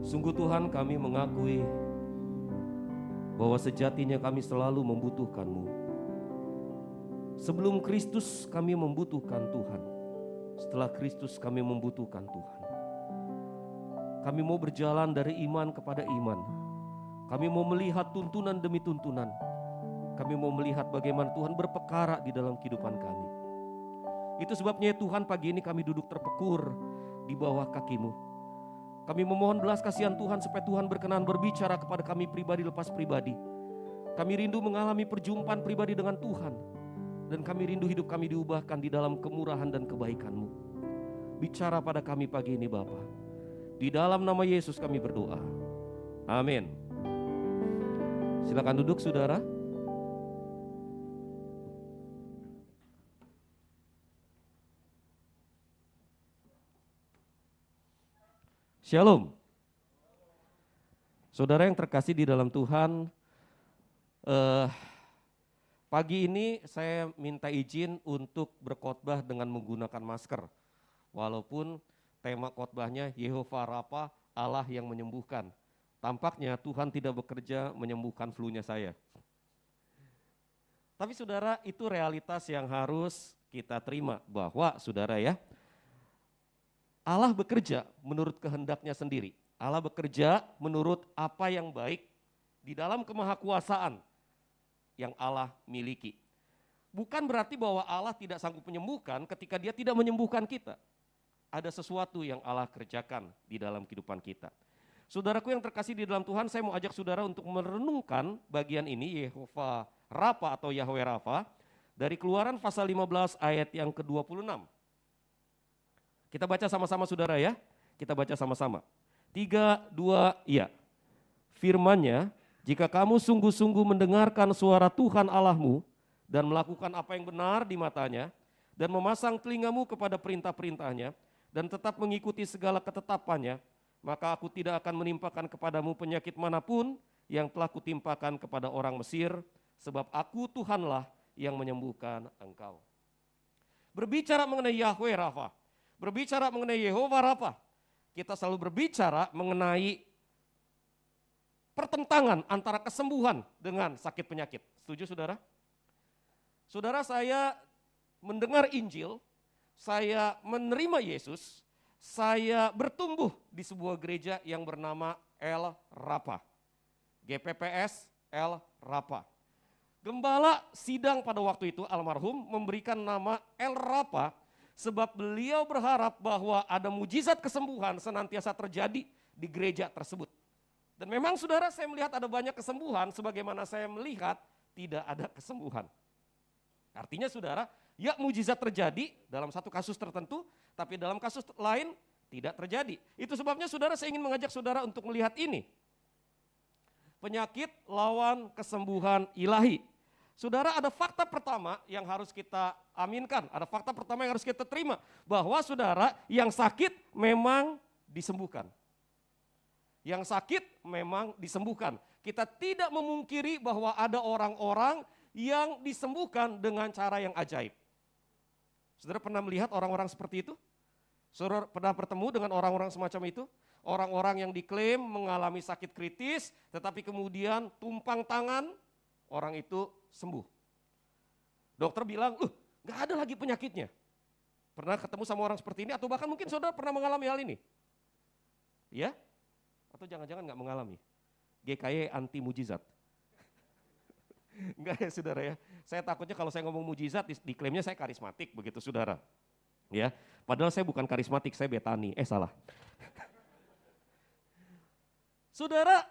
Sungguh Tuhan, kami mengakui bahwa sejatinya kami selalu membutuhkan-Mu. Sebelum Kristus kami membutuhkan Tuhan. Setelah Kristus kami membutuhkan Tuhan. Kami mau berjalan dari iman kepada iman. Kami mau melihat tuntunan demi tuntunan. Kami mau melihat bagaimana Tuhan berpekara di dalam kehidupan kami. Itu sebabnya Tuhan, pagi ini kami duduk terpekur di bawah kaki-Mu. Kami memohon belas kasihan Tuhan supaya Tuhan berkenan berbicara kepada kami pribadi lepas pribadi. Kami rindu mengalami perjumpaan pribadi dengan Tuhan. Dan kami rindu hidup kami diubahkan di dalam kemurahan dan kebaikan-Mu. Bicara pada kami pagi ini Bapa. Di dalam nama Yesus kami berdoa. Amin. Silakan duduk saudara. Shalom. Saudara yang terkasih di dalam Tuhan, pagi ini saya minta izin untuk berkhotbah dengan menggunakan masker. Walaupun tema khotbahnya Yehova Rafa, Allah yang menyembuhkan. Tampaknya Tuhan tidak bekerja menyembuhkan flu-nya saya. Tapi saudara, itu realitas yang harus kita terima bahwa saudara ya, Allah bekerja menurut kehendaknya sendiri. Allah bekerja menurut apa yang baik di dalam kemahakuasaan yang Allah miliki. Bukan berarti bahwa Allah tidak sanggup menyembuhkan ketika Dia tidak menyembuhkan kita. Ada sesuatu yang Allah kerjakan di dalam kehidupan kita. Saudaraku yang terkasih di dalam Tuhan, saya mau ajak saudara untuk merenungkan bagian ini, Yehova Rafa atau Yahweh Rafa, dari Keluaran pasal 15 ayat yang ke-26. Kita baca sama-sama saudara ya, kita baca sama-sama. 3, 2, iya. Firman-Nya, jika kamu sungguh-sungguh mendengarkan suara Tuhan Allahmu dan melakukan apa yang benar di matanya dan memasang telingamu kepada perintah-perintahnya dan tetap mengikuti segala ketetapannya, maka aku tidak akan menimpakan kepadamu penyakit manapun yang telah kutimpakan kepada orang Mesir, sebab aku Tuhanlah yang menyembuhkan engkau. Berbicara mengenai Yahweh Rafa, berbicara mengenai Yehova Rafa, kita selalu berbicara mengenai pertentangan antara kesembuhan dengan sakit penyakit. Setuju saudara? Saudara, saya mendengar Injil, saya menerima Yesus, saya bertumbuh di sebuah gereja yang bernama El Rafa. GPPS El Rafa. Gembala sidang pada waktu itu almarhum memberikan nama El Rafa sebab beliau berharap bahwa ada mujizat kesembuhan senantiasa terjadi di gereja tersebut. Dan memang saudara, saya melihat ada banyak kesembuhan sebagaimana saya melihat tidak ada kesembuhan. Artinya saudara, ya mujizat terjadi dalam satu kasus tertentu, tapi dalam kasus lain tidak terjadi. Itu sebabnya saudara, saya ingin mengajak saudara untuk melihat ini. Penyakit lawan kesembuhan ilahi. Saudara, ada fakta pertama yang harus kita aminkan, ada fakta pertama yang harus kita terima, bahwa saudara, yang sakit memang disembuhkan. Yang sakit memang disembuhkan. Kita tidak memungkiri bahwa ada orang-orang yang disembuhkan dengan cara yang ajaib. Saudara pernah melihat orang-orang seperti itu? Saudara pernah bertemu dengan orang-orang semacam itu? Orang-orang yang diklaim mengalami sakit kritis, tetapi kemudian tumpang tangan, orang itu sembuh. Dokter bilang, gak ada lagi penyakitnya. Pernah ketemu sama orang seperti ini atau bahkan mungkin saudara pernah mengalami hal ini? Ya? Atau jangan-jangan gak mengalami? GKY anti mujizat. Enggak ya saudara ya. Saya takutnya kalau saya ngomong mujizat diklaimnya saya karismatik begitu saudara. Ya, padahal saya bukan karismatik, saya betani. Salah. Saudara,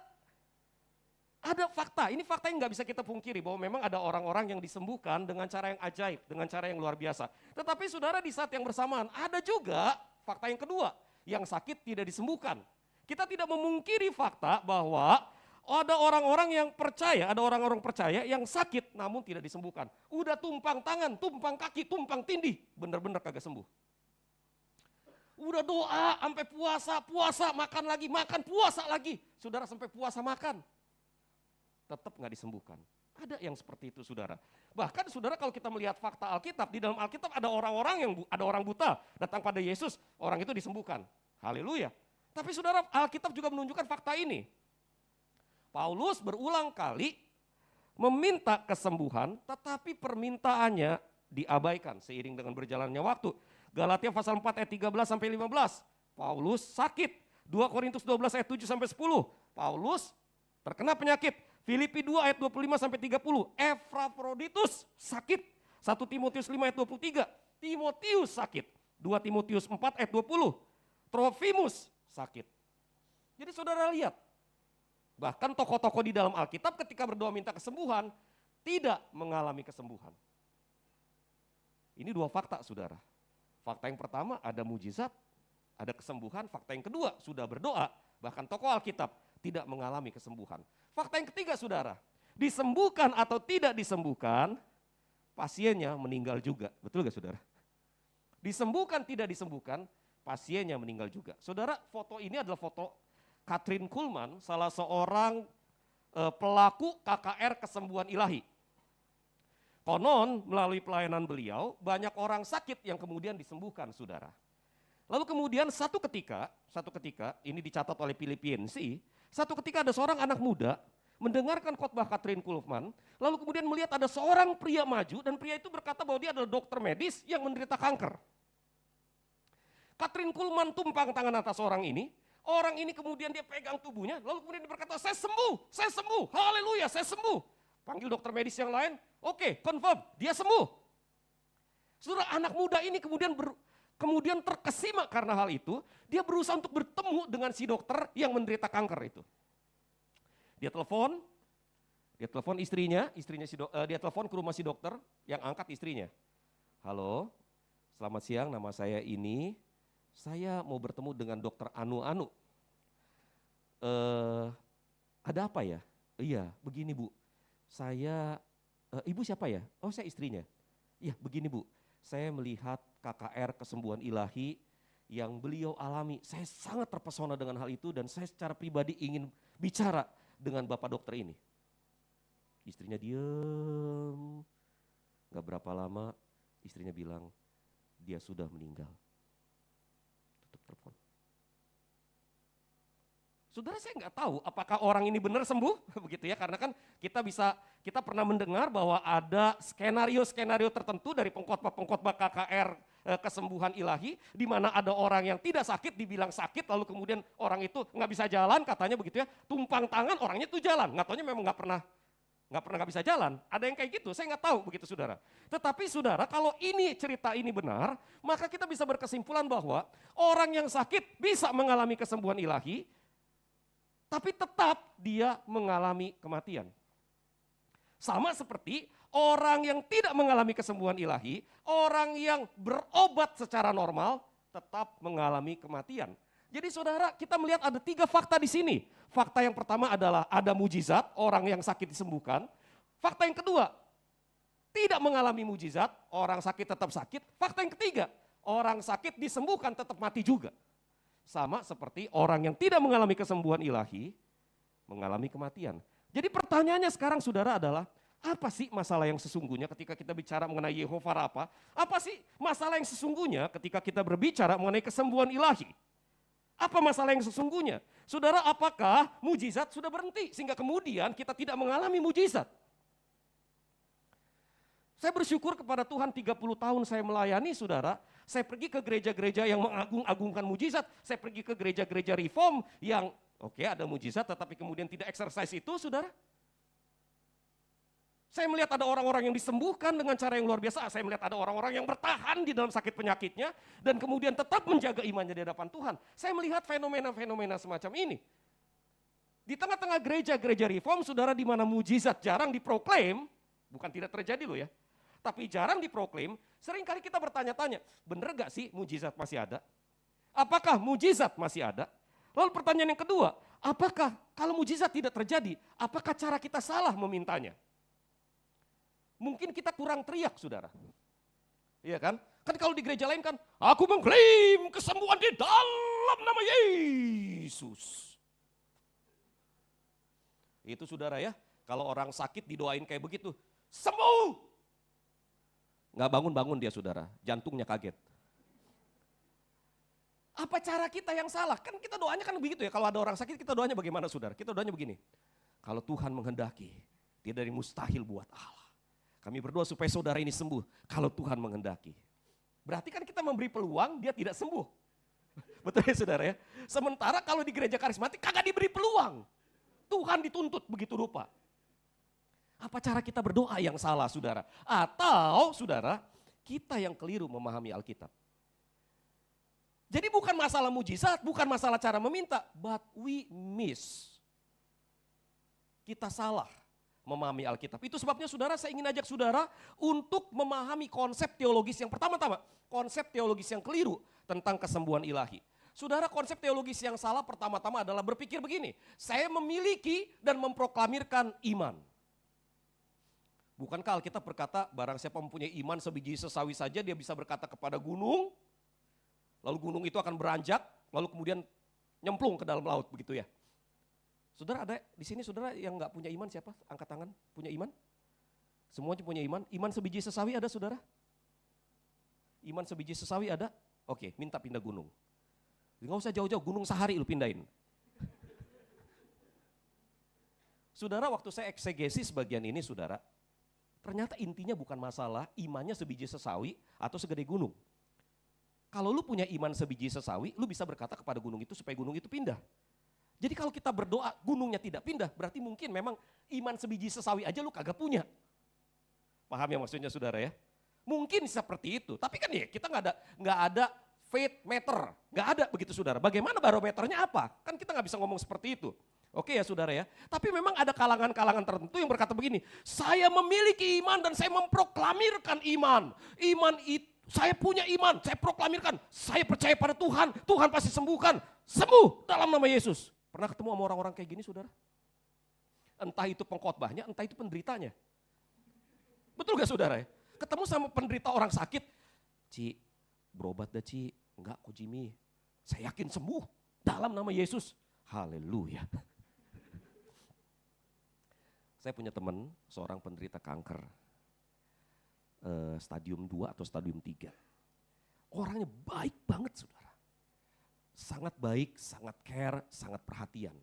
ada fakta, ini fakta yang nggak bisa kita pungkiri bahwa memang ada orang-orang yang disembuhkan dengan cara yang ajaib, dengan cara yang luar biasa. Tetapi saudara, di saat yang bersamaan ada juga fakta yang kedua, yang sakit tidak disembuhkan. Kita tidak memungkiri fakta bahwa ada orang-orang yang percaya, ada orang-orang percaya yang sakit namun tidak disembuhkan. Udah tumpang tangan, tumpang kaki, tumpang tindih, bener-bener kagak sembuh. Udah doa sampai puasa, makan lagi, makan puasa lagi. Saudara sampai puasa makan. Tetap nggak disembuhkan. Ada yang seperti itu saudara. Bahkan saudara kalau kita melihat fakta Alkitab, di dalam Alkitab ada orang-orang yang ada orang buta datang pada Yesus, orang itu disembuhkan. Haleluya. Tapi saudara, Alkitab juga menunjukkan fakta ini. Paulus berulang kali meminta kesembuhan, tetapi permintaannya diabaikan seiring dengan berjalannya waktu. Galatia pasal 4 ayat 13 sampai 15. Paulus sakit. 2 Korintus 12 ayat 7 sampai 10. Paulus terkena penyakit. Filipi 2 ayat 25 sampai 30. Epafroditus sakit. 1 Timotius 5 ayat 23. Timotius sakit. 2 Timotius 4 ayat 20. Trofimus sakit. Jadi saudara lihat, bahkan tokoh-tokoh di dalam Alkitab ketika berdoa minta kesembuhan, tidak mengalami kesembuhan. Ini dua fakta saudara. Fakta yang pertama ada mujizat, ada kesembuhan. Fakta yang kedua sudah berdoa, bahkan tokoh Alkitab tidak mengalami kesembuhan. Fakta yang ketiga saudara, disembuhkan atau tidak disembuhkan, pasiennya meninggal juga. Betul gak saudara? Disembuhkan tidak disembuhkan, pasiennya meninggal juga. Saudara, foto ini adalah foto Kathryn Kuhlman, salah seorang pelaku KKR kesembuhan ilahi. Konon melalui pelayanan beliau, banyak orang sakit yang kemudian disembuhkan saudara. Lalu kemudian satu ketika, ini dicatat oleh Filipiensi, satu ketika ada seorang anak muda mendengarkan khotbah Kathryn Kuhlman, lalu kemudian melihat ada seorang pria maju dan pria itu berkata bahwa dia adalah dokter medis yang menderita kanker. Kathryn Kuhlman tumpang tangan atas orang ini kemudian dia pegang tubuhnya, lalu kemudian dia berkata, saya sembuh, haleluya, saya sembuh. Panggil dokter medis yang lain, oke, confirm, dia sembuh. Saudara, anak muda ini kemudian terkesima karena hal itu, dia berusaha untuk bertemu dengan si dokter yang menderita kanker itu. Dia telepon istrinya dia telepon ke rumah si dokter, yang angkat istrinya. Halo, selamat siang, nama saya ini. Saya mau bertemu dengan dokter Anu. Ada apa ya? Iya, begini Bu. Ibu siapa ya? Oh, saya istrinya. Iya, begini Bu. Saya melihat KKR kesembuhan ilahi yang beliau alami. Saya sangat terpesona dengan hal itu dan saya secara pribadi ingin bicara dengan Bapak dokter ini. Istrinya diem. Gak berapa lama istrinya bilang, dia sudah meninggal. Telepon. Saudara, saya nggak tahu apakah orang ini benar sembuh begitu ya, karena kan kita pernah mendengar bahwa ada skenario tertentu dari pengkhotbah KKR kesembuhan ilahi, di mana ada orang yang tidak sakit dibilang sakit, lalu kemudian orang itu nggak bisa jalan katanya begitu ya, tumpang tangan orangnya itu jalan, nggak taunya memang nggak pernah nggak bisa jalan. Ada yang kayak gitu, saya nggak tahu begitu saudara. Tetapi saudara, kalau cerita ini benar, maka kita bisa berkesimpulan bahwa orang yang sakit bisa mengalami kesembuhan ilahi, tapi tetap dia mengalami kematian. Sama seperti orang yang tidak mengalami kesembuhan ilahi, orang yang berobat secara normal tetap mengalami kematian. Jadi saudara, kita melihat ada 3 fakta di sini. Fakta yang pertama adalah ada mujizat, orang yang sakit disembuhkan. Fakta yang kedua, tidak mengalami mujizat, orang sakit tetap sakit. Fakta yang ketiga, orang sakit disembuhkan tetap mati juga. Sama seperti orang yang tidak mengalami kesembuhan ilahi, mengalami kematian. Jadi pertanyaannya sekarang saudara adalah, apa sih masalah yang sesungguhnya ketika kita bicara mengenai Yehova Rafa? Apa sih masalah yang sesungguhnya ketika kita berbicara mengenai kesembuhan ilahi? Apa masalah yang sesungguhnya? Saudara, apakah mujizat sudah berhenti sehingga kemudian kita tidak mengalami mujizat? Saya bersyukur kepada Tuhan 30 tahun saya melayani saudara. Saya pergi ke gereja-gereja yang mengagung-agungkan mujizat. Saya pergi ke gereja-gereja reform yang ada mujizat tetapi kemudian tidak exercise itu saudara. Saya melihat ada orang-orang yang disembuhkan dengan cara yang luar biasa. Saya melihat ada orang-orang yang bertahan di dalam sakit penyakitnya dan kemudian tetap menjaga imannya di hadapan Tuhan. Saya melihat fenomena-fenomena semacam ini. Di tengah-tengah gereja-gereja reform, saudara, di mana mujizat jarang diproklaim, bukan tidak terjadi loh ya, tapi jarang diproklaim, seringkali kita bertanya-tanya, bener gak sih mujizat masih ada? Apakah mujizat masih ada? Lalu pertanyaan yang kedua, apakah kalau mujizat tidak terjadi, apakah cara kita salah memintanya? Mungkin kita kurang teriak saudara. Iya kan? Kan kalau di gereja lain kan, aku mengklaim kesembuhan di dalam nama Yesus. Itu saudara ya, kalau orang sakit didoain kayak begitu, sembuh. Nggak bangun-bangun dia saudara, jantungnya kaget. Apa cara kita yang salah? Kan kita doanya kan begitu ya, kalau ada orang sakit kita doanya bagaimana saudara? Kita doanya begini, kalau Tuhan menghendaki, tidak ada yang mustahil buat Allah. Kami berdoa supaya saudara ini sembuh, kalau Tuhan menghendaki. Berarti kan kita memberi peluang, dia tidak sembuh. Betul ya saudara ya? Sementara kalau di gereja karismatik kagak diberi peluang. Tuhan dituntut begitu rupa. Apa cara kita berdoa yang salah saudara? Atau saudara, kita yang keliru memahami Alkitab. Jadi bukan masalah mujizat, bukan masalah cara meminta, but we miss. Kita salah memahami Alkitab. Itu sebabnya saudara, saya ingin ajak saudara untuk memahami konsep teologis yang pertama-tama. Konsep teologis yang keliru tentang kesembuhan ilahi. Saudara, konsep teologis yang salah pertama-tama adalah berpikir begini, saya memiliki dan memproklamirkan iman. Bukankah Alkitab berkata, barang siapa mempunyai iman sebiji sesawi saja, dia bisa berkata kepada gunung, lalu gunung itu akan beranjak, lalu kemudian nyemplung ke dalam laut, begitu ya. Saudara, ada di sini saudara yang nggak punya iman siapa? Angkat tangan, punya iman? Semuanya punya iman? Iman sebiji sesawi ada saudara? Iman sebiji sesawi ada? Oke, minta pindah gunung. Nggak usah jauh-jauh, gunung Sahari lu pindahin. Saudara, waktu saya eksegesis bagian ini saudara, ternyata intinya bukan masalah imannya sebiji sesawi atau segede gunung. Kalau lu punya iman sebiji sesawi, lu bisa berkata kepada gunung itu supaya gunung itu pindah. Jadi kalau kita berdoa gunungnya tidak pindah, berarti mungkin memang iman sebiji sesawi aja lu kagak punya. Paham ya maksudnya saudara ya? Mungkin seperti itu, tapi kan ya kita nggak ada faith meter, nggak ada begitu saudara. Bagaimana barometernya apa? Kan kita nggak bisa ngomong seperti itu. Oke ya saudara ya, tapi memang ada kalangan-kalangan tertentu yang berkata begini, saya memiliki iman dan saya memproklamirkan iman. Iman itu, saya punya iman, saya proklamirkan, saya percaya pada Tuhan, Tuhan pasti sembuhkan. Sembuh dalam nama Yesus. Pernah ketemu sama orang-orang kayak gini saudara? Entah itu pengkhotbahnya, entah itu penderitanya. Betul gak saudara ya? Ketemu sama penderita orang sakit, Ci, berobat dah Ci. Enggak kok Jimmy, saya yakin sembuh dalam nama Yesus. Haleluya. Saya punya teman, seorang penderita kanker. Stadium 2 atau stadium 3. Orangnya baik banget saudara. Sangat baik, sangat care, sangat perhatian.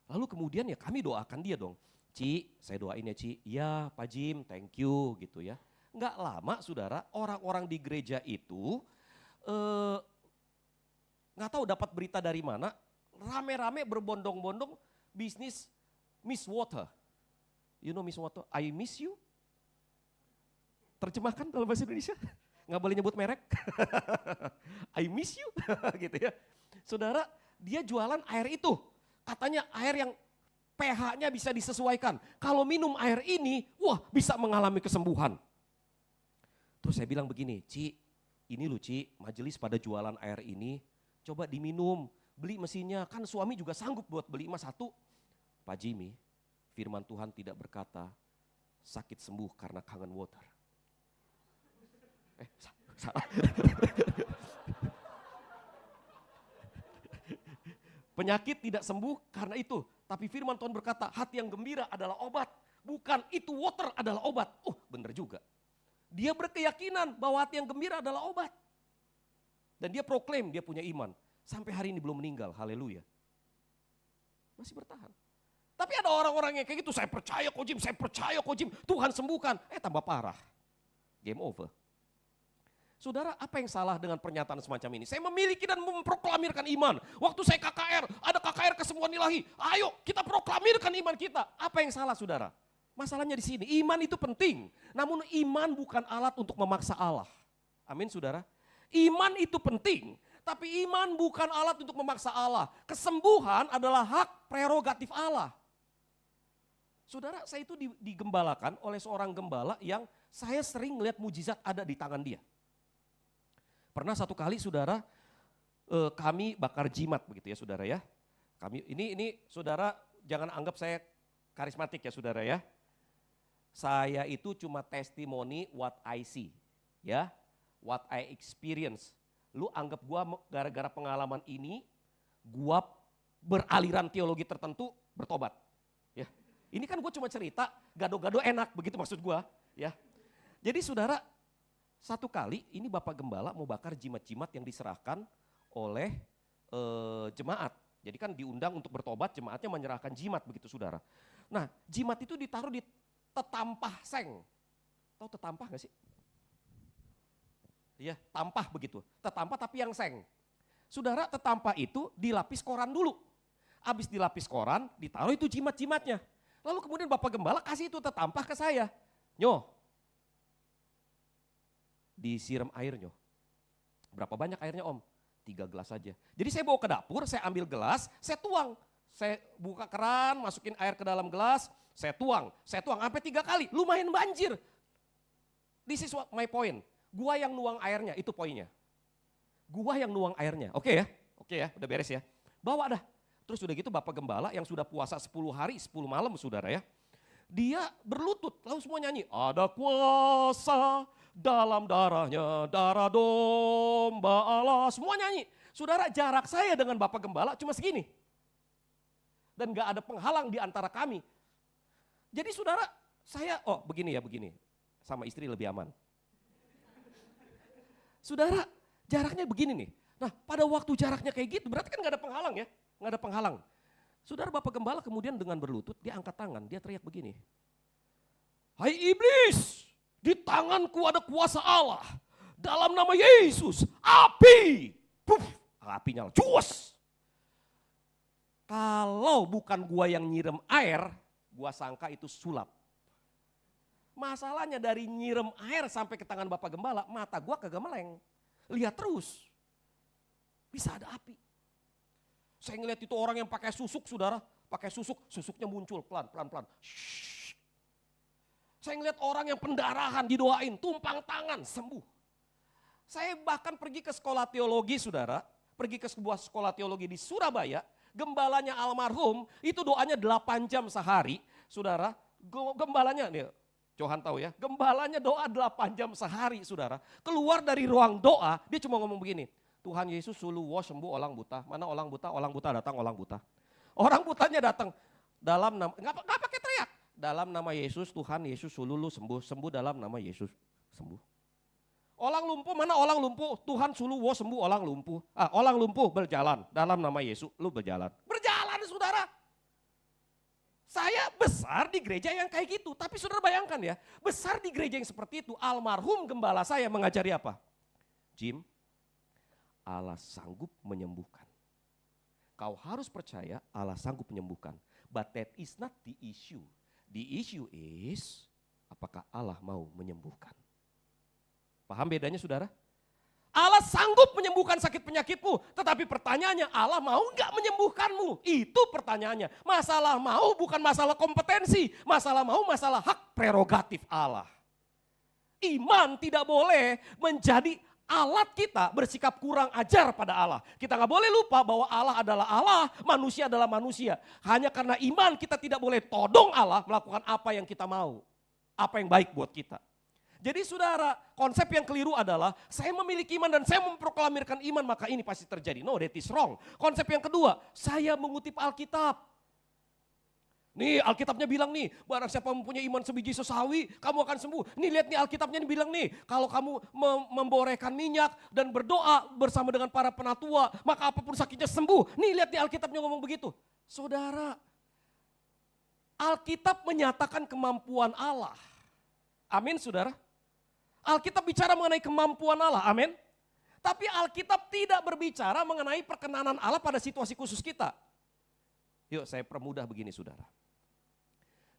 Lalu kemudian ya kami doakan dia dong. Ci, saya doain ya Ci. Ya Pak Jim, thank you gitu ya. Enggak lama saudara, orang-orang di gereja itu nggak tahu dapat berita dari mana, rame-rame berbondong-bondong bisnis Miss Water. You know Miss Water, I miss you. Terjemahkan dalam bahasa Indonesia, nggak boleh nyebut merek. I miss you, gitu ya. Saudara, dia jualan air itu. Katanya air yang pH-nya bisa disesuaikan. Kalau minum air ini, wah bisa mengalami kesembuhan. Terus saya bilang begini, Ci, ini lu Ci, majelis pada jualan air ini, coba diminum, beli mesinnya. Kan suami juga sanggup buat beli emas satu. Pak Jimmy, firman Tuhan tidak berkata sakit sembuh karena kangen water. Salah. Penyakit tidak sembuh karena itu. Tapi firman Tuhan berkata hati yang gembira adalah obat. Bukan itu water adalah obat. Oh benar juga. Dia berkeyakinan bahwa hati yang gembira adalah obat. Dan dia proklaim dia punya iman. Sampai hari ini belum meninggal, haleluya. Masih bertahan. Tapi ada orang-orang yang kayak gitu, saya percaya kok Jim, Tuhan sembuhkan. Tambah parah. Game over. Saudara, apa yang salah dengan pernyataan semacam ini? Saya memiliki dan memproklamirkan iman. Waktu saya KKR, ada KKR kesembuhan ilahi. Ayo kita proklamirkan iman kita. Apa yang salah saudara? Masalahnya di sini, iman itu penting. Namun iman bukan alat untuk memaksa Allah. Amin saudara. Iman itu penting, tapi iman bukan alat untuk memaksa Allah. Kesembuhan adalah hak prerogatif Allah. Saudara, saya itu digembalakan oleh seorang gembala yang saya sering melihat mujizat ada di tangan dia. Pernah satu kali saudara, kami bakar jimat begitu ya saudara ya. Ini saudara jangan anggap saya karismatik ya saudara ya. Saya itu cuma testimoni what I see ya, what I experience. Lu anggap gua gara-gara pengalaman ini, gua beraliran teologi tertentu bertobat. Ya, ini kan gua cuma cerita, gado-gado enak begitu maksud gua ya. Jadi saudara, satu kali ini Bapak Gembala mau bakar jimat-jimat yang diserahkan oleh jemaat. Jadi kan diundang untuk bertobat, jemaatnya menyerahkan jimat begitu saudara. Nah jimat itu ditaruh di tetampah seng. Tahu tetampah gak sih? Iya, tampah begitu. Tetampah tapi yang seng. Saudara, tetampah itu dilapis koran dulu. Habis dilapis koran, ditaruh itu jimat-jimatnya. Lalu kemudian Bapak Gembala kasih itu tetampah ke saya. Nyo, disiram air nyo. Berapa banyak airnya Om? 3 gelas saja. Jadi saya bawa ke dapur, saya ambil gelas, saya tuang. Saya buka keran, masukin air ke dalam gelas, saya tuang sampai 3 kali. Lumayan banjir. This is what my point. Gua yang nuang airnya, itu poinnya. Gua yang nuang airnya. Oke ya, udah beres ya. Bawa dah. Terus udah gitu Bapak Gembala yang sudah puasa 10 hari 10 malam saudara ya. Dia berlutut lalu semua nyanyi. Ada kuasa dalam darahnya, darah domba Allah. Semua nyanyi. Saudara, jarak saya dengan Bapak Gembala cuma segini. Dan gak ada penghalang di antara kami. Jadi saudara, saya begini. Sama istri lebih aman. Saudara, jaraknya begini nih. Nah pada waktu jaraknya kayak gitu berarti kan gak ada penghalang ya. Gak ada penghalang. Saudara, Bapak Gembala kemudian dengan berlutut dia angkat tangan, dia teriak begini. Hai iblis, di tanganku ada kuasa Allah. Dalam nama Yesus, api. Puf, api nyala, cuas. Kalau bukan gua yang nyirem air, gua sangka itu sulap. Masalahnya dari nyirem air sampai ke tangan Bapak Gembala, mata gua kagak meleng. Lihat terus, bisa ada api. Saya ngeliat itu orang yang pakai susuk saudara, pakai susuknya muncul pelan. Shhh. Saya ngeliat orang yang pendarahan didoain, tumpang tangan, sembuh. Saya bahkan pergi ke sekolah teologi saudara, pergi ke sebuah sekolah teologi di Surabaya, gembalanya almarhum, itu doanya 8 jam sehari, saudara, gembalanya, nih, Johan tahu ya, gembalanya doa 8 jam sehari saudara, keluar dari ruang doa, dia cuma ngomong begini, Tuhan Yesus suluwo sembuh orang buta. Mana orang buta? Orang buta datang orang buta. Orang butanya datang dalam nama, nggak pakai teriak. Dalam nama Yesus, Tuhan Yesus sulu sembuh dalam nama Yesus sembuh. Orang lumpuh, mana orang lumpuh? Tuhan suluwo sembuh orang lumpuh. Orang lumpuh berjalan dalam nama Yesus, lu berjalan. Berjalan saudara. Saya besar di gereja yang kayak gitu, tapi saudara bayangkan ya, besar di gereja yang seperti itu, almarhum gembala saya mengajari apa? Jim, Allah sanggup menyembuhkan. Kau harus percaya Allah sanggup menyembuhkan. But that is not the issue. The issue is apakah Allah mau menyembuhkan. Paham bedanya saudara? Allah sanggup menyembuhkan sakit penyakitmu. Tetapi pertanyaannya Allah mau gak menyembuhkanmu? Itu pertanyaannya. Masalah mau bukan masalah kompetensi. Masalah mau masalah hak prerogatif Allah. Iman tidak boleh menjadi alat kita bersikap kurang ajar pada Allah. Kita nggak boleh lupa bahwa Allah adalah Allah, manusia adalah manusia. Hanya karena iman kita tidak boleh todong Allah melakukan apa yang kita mau. Apa yang baik buat kita. Jadi saudara, konsep yang keliru adalah saya memiliki iman dan saya memproklamirkan iman maka ini pasti terjadi. No, that is wrong. Konsep yang kedua, saya mengutip Alkitab. Nih Alkitabnya bilang nih, barang siapa mempunyai iman sebiji sesawi, kamu akan sembuh. Nih lihat nih Alkitabnya bilang nih, kalau kamu memborehkan minyak dan berdoa bersama dengan para penatua, maka apapun sakitnya sembuh. Nih lihat nih Alkitabnya ngomong begitu. Saudara, Alkitab menyatakan kemampuan Allah. Amin saudara. Alkitab bicara mengenai kemampuan Allah, amin. Tapi Alkitab tidak berbicara mengenai perkenanan Allah pada situasi khusus kita. Yuk saya permudah begini saudara.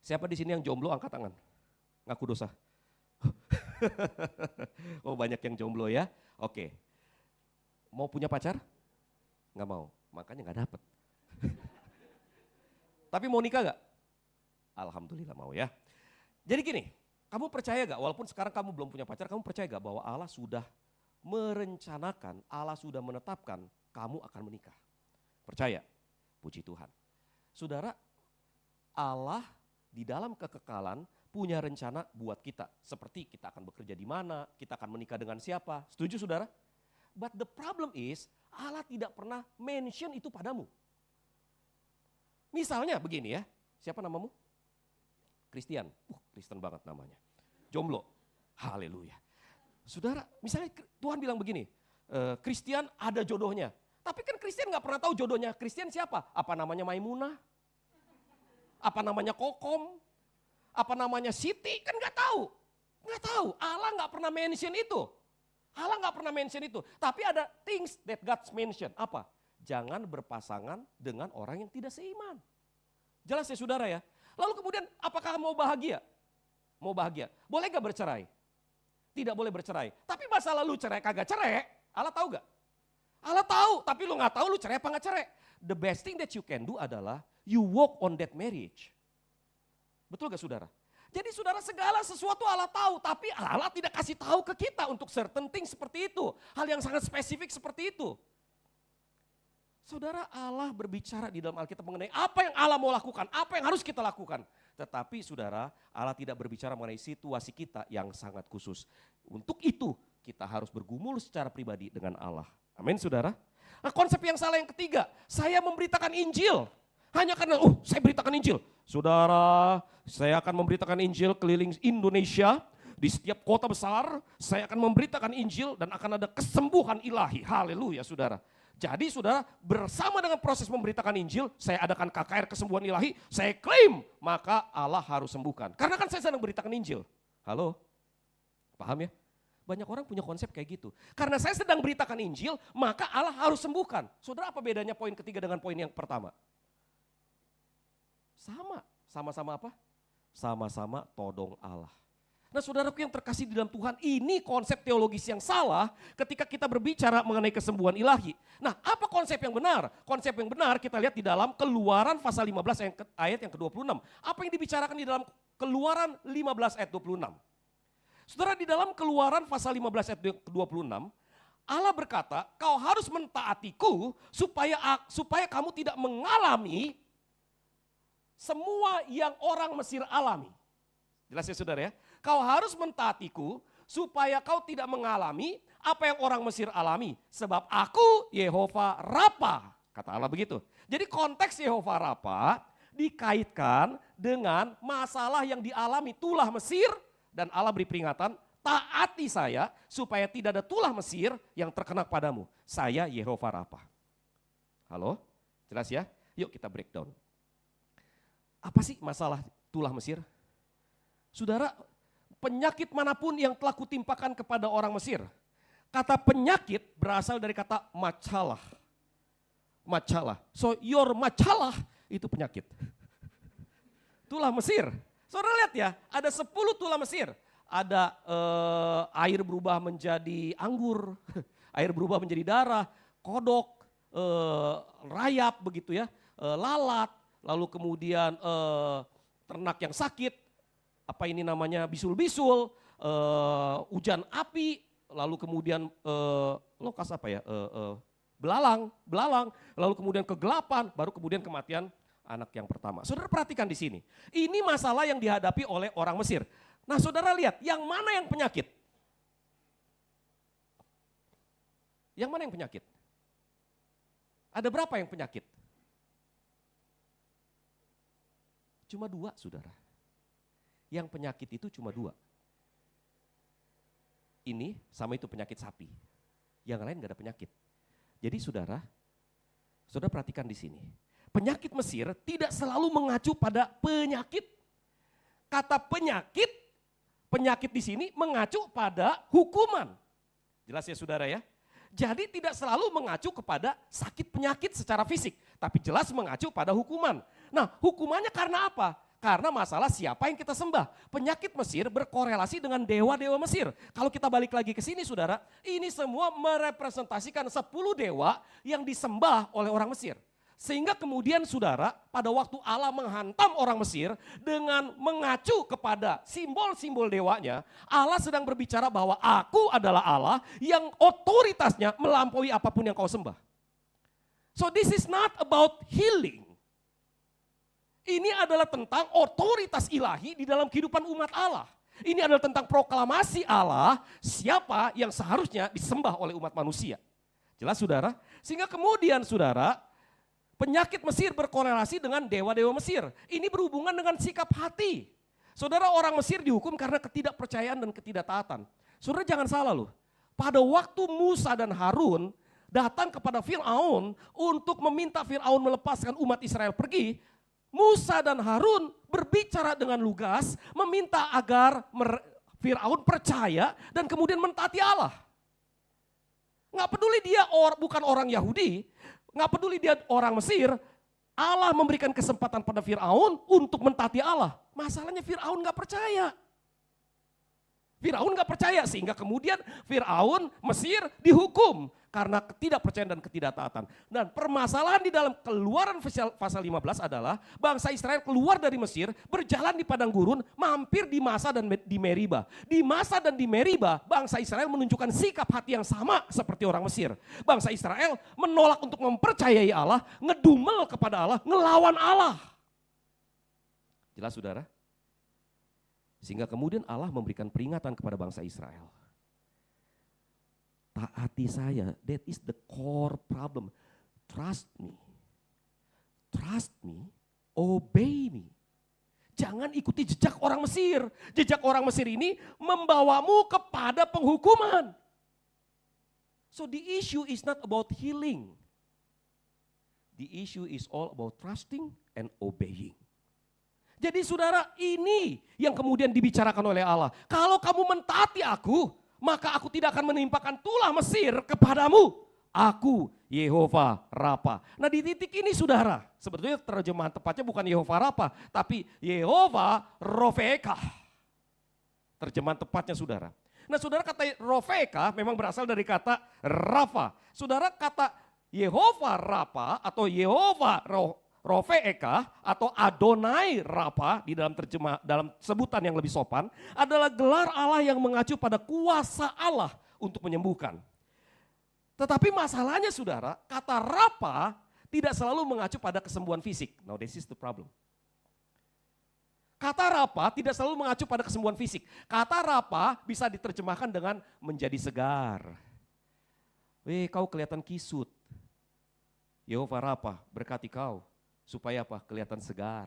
Siapa di sini yang jomblo angkat tangan? Ngaku dosa. Oh banyak yang jomblo ya. Oke. Mau punya pacar? Nggak mau, makanya nggak dapet. Tapi mau nikah gak? Alhamdulillah mau ya. Jadi gini, kamu percaya gak walaupun sekarang kamu belum punya pacar, kamu percaya gak bahwa Allah sudah merencanakan, Allah sudah menetapkan kamu akan menikah? Percaya? Puji Tuhan. Saudara, Allah di dalam kekekalan punya rencana buat kita. Seperti kita akan bekerja di mana, kita akan menikah dengan siapa. Setuju saudara? But the problem is, Allah tidak pernah mention itu padamu. Misalnya begini ya, siapa namamu? Christian. Kristen banget namanya. Jomblo. Haleluya. Saudara, misalnya Tuhan bilang begini, Christian ada jodohnya. Tapi kan Kristen gak pernah tahu jodohnya Kristen siapa. Apa namanya Maimunah? Apa namanya Kokom? Apa namanya Siti? Kan gak tahu. Gak tahu. Allah gak pernah mention itu. Allah gak pernah mention itu. Tapi ada things that God mention. Apa? Jangan berpasangan dengan orang yang tidak seiman. Jelas ya saudara ya. Lalu kemudian apakah mau bahagia? Mau bahagia. Boleh gak bercerai? Tidak boleh bercerai. Tapi masa lalu cerai kagak cerai, Allah tahu gak? Allah tahu, tapi lu gak tahu lu cerai apa gak cerai. The best thing that you can do adalah you walk on that marriage. Betul gak saudara? Jadi saudara segala sesuatu Allah tahu, tapi Allah tidak kasih tahu ke kita untuk certain things seperti itu. Hal yang sangat spesifik seperti itu. Saudara, Allah berbicara di dalam Alkitab mengenai apa yang Allah mau lakukan, apa yang harus kita lakukan. Tetapi saudara, Allah tidak berbicara mengenai situasi kita yang sangat khusus. Untuk itu kita harus bergumul secara pribadi dengan Allah. Amin saudara. Nah konsep yang salah yang ketiga, saya memberitakan Injil. Hanya karena, saya beritakan Injil. Saudara, saya akan memberitakan Injil keliling Indonesia. Di setiap kota besar, saya akan memberitakan Injil dan akan ada kesembuhan ilahi. Haleluya saudara. Jadi saudara, bersama dengan proses memberitakan Injil, saya adakan KKR kesembuhan ilahi, saya klaim, maka Allah harus sembuhkan. Karena kan saya sedang beritakan Injil. Halo? Paham ya? Banyak orang punya konsep kayak gitu. Karena saya sedang beritakan Injil, maka Allah harus sembuhkan. Saudara, apa bedanya poin ketiga dengan poin yang pertama? Sama. Sama-sama apa? Sama-sama todong Allah. Nah saudaraku yang terkasih di dalam Tuhan, ini konsep teologis yang salah ketika kita berbicara mengenai kesembuhan ilahi. Nah apa konsep yang benar? Konsep yang benar kita lihat di dalam Keluaran pasal 15 ayat yang ke-26. Apa yang dibicarakan di dalam Keluaran 15 ayat 26? Saudara, di dalam Keluaran pasal 15 ayat ke-26, Allah berkata, kau harus mentaatiku supaya kamu tidak mengalami semua yang orang Mesir alami. Jelas ya saudara ya? Kau harus mentaatiku supaya kau tidak mengalami apa yang orang Mesir alami. Sebab aku Yehova Rapa, kata Allah begitu. Jadi konteks Yehova Rapa dikaitkan dengan masalah yang dialami tulah Mesir. Dan Allah beri peringatan, taati saya supaya tidak ada tulah Mesir yang terkena padamu. Saya Yehova Rapa. Halo? Jelas ya? Yuk kita breakdown. Apa sih masalah tulah Mesir? Saudara, penyakit manapun yang telah kutimpakan kepada orang Mesir. Kata penyakit berasal dari kata macalah. Macalah. So your macalah itu penyakit. Tulah Mesir. Saudara lihat ya, ada 10 tulah Mesir. Ada air berubah menjadi anggur, air berubah menjadi darah, kodok, rayap begitu ya, lalat, lalu kemudian ternak yang sakit, apa ini namanya bisul-bisul, hujan api, lalu kemudian lokas apa ya, belalang, lalu kemudian kegelapan, baru kemudian kematian anak yang pertama. Saudara perhatikan di sini, ini masalah yang dihadapi oleh orang Mesir. Nah saudara lihat, yang mana yang penyakit? Yang mana yang penyakit? Ada berapa yang penyakit? Cuma 2 saudara. Yang penyakit itu cuma 2. Ini sama itu penyakit sapi. Yang lain gak ada penyakit. Jadi saudara perhatikan di sini. Penyakit Mesir tidak selalu mengacu pada penyakit. Kata penyakit di sini mengacu pada hukuman. Jelas ya saudara ya? Jadi tidak selalu mengacu kepada sakit penyakit secara fisik. Tapi jelas mengacu pada hukuman. Nah hukumannya karena apa? Karena masalah siapa yang kita sembah. Penyakit Mesir berkorelasi dengan dewa-dewa Mesir. Kalau kita balik lagi ke sini saudara, ini semua merepresentasikan 10 dewa yang disembah oleh orang Mesir. Sehingga kemudian saudara, pada waktu Allah menghantam orang Mesir dengan mengacu kepada simbol-simbol dewanya, Allah sedang berbicara bahwa aku adalah Allah yang otoritasnya melampaui apapun yang kau sembah. So this is not about healing. Ini adalah tentang otoritas ilahi di dalam kehidupan umat Allah. Ini adalah tentang proklamasi Allah, siapa yang seharusnya disembah oleh umat manusia. Jelas saudara? Sehingga kemudian saudara, penyakit Mesir berkorelasi dengan dewa-dewa Mesir. Ini berhubungan dengan sikap hati. Saudara, orang Mesir dihukum karena ketidakpercayaan dan ketidaktaatan. Saudara jangan salah loh. Pada waktu Musa dan Harun datang kepada Firaun untuk meminta Firaun melepaskan umat Israel pergi, Musa dan Harun berbicara dengan lugas, meminta agar Firaun percaya dan kemudian mentaati Allah. Nggak peduli dia bukan orang Yahudi, nggak peduli dia orang Mesir, Allah memberikan kesempatan pada Firaun untuk mentaati Allah. Masalahnya Firaun nggak percaya. Firaun nggak percaya sehingga kemudian Firaun Mesir dihukum karena ketidakpercayaan dan ketidaktaatan. Dan permasalahan di dalam Keluaran pasal 15 adalah bangsa Israel keluar dari Mesir, berjalan di padang gurun, mampir di Masa dan di Meriba. Di Masa dan di Meriba bangsa Israel menunjukkan sikap hati yang sama seperti orang Mesir. Bangsa Israel menolak untuk mempercayai Allah, ngedumel kepada Allah, ngelawan Allah. Jelas saudara? Sehingga kemudian Allah memberikan peringatan kepada bangsa Israel. Taati saya, that is the core problem. Trust me, obey me. Jangan ikuti jejak orang Mesir. Jejak orang Mesir ini membawamu kepada penghukuman. So the issue is not about healing. The issue is all about trusting and obeying. Jadi saudara, ini yang kemudian dibicarakan oleh Allah. Kalau kamu mentaati aku, maka aku tidak akan menimpakan tulah Mesir kepadamu. Aku Yehova Rafa. Nah di titik ini saudara, sebetulnya terjemahan tepatnya bukan Yehova Rafa, tapi Yehova Rofeka. Terjemahan tepatnya saudara. Nah saudara, kata Rofeka memang berasal dari kata Rafa. Saudara, kata Yehova Rafa atau Yehova Rofeka atau Adonai Rafa di dalam sebutan yang lebih sopan adalah gelar Allah yang mengacu pada kuasa Allah untuk menyembuhkan. Tetapi masalahnya saudara, kata Rafa tidak selalu mengacu pada kesembuhan fisik. Now this is the problem. Kata Rafa tidak selalu mengacu pada kesembuhan fisik. Kata Rafa bisa diterjemahkan dengan menjadi segar. Kau kelihatan kisut. Yehova Rafa berkati kau. Supaya apa? Kelihatan segar.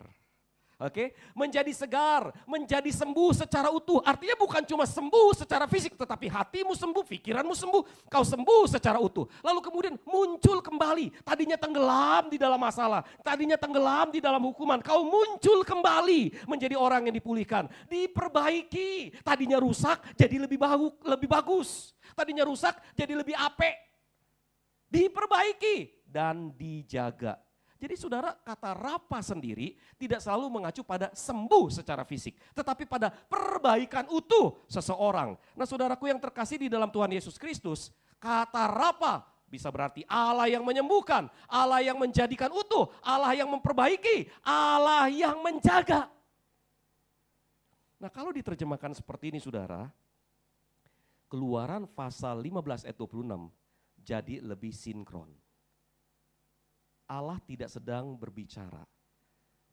Oke, menjadi segar, menjadi sembuh secara utuh. Artinya bukan cuma sembuh secara fisik, tetapi hatimu sembuh, pikiranmu sembuh, kau sembuh secara utuh. Lalu kemudian muncul kembali. Tadinya tenggelam di dalam masalah, tadinya tenggelam di dalam hukuman. Kau muncul kembali menjadi orang yang dipulihkan, diperbaiki. Tadinya rusak jadi lebih bagus. Tadinya rusak jadi lebih apik. Diperbaiki dan dijaga. Jadi saudara, kata Rafa sendiri tidak selalu mengacu pada sembuh secara fisik, tetapi pada perbaikan utuh seseorang. Nah saudaraku yang terkasih di dalam Tuhan Yesus Kristus, kata Rafa bisa berarti Allah yang menyembuhkan, Allah yang menjadikan utuh, Allah yang memperbaiki, Allah yang menjaga. Nah kalau diterjemahkan seperti ini saudara, Keluaran pasal 15 ayat 26 jadi lebih sinkron. Allah tidak sedang berbicara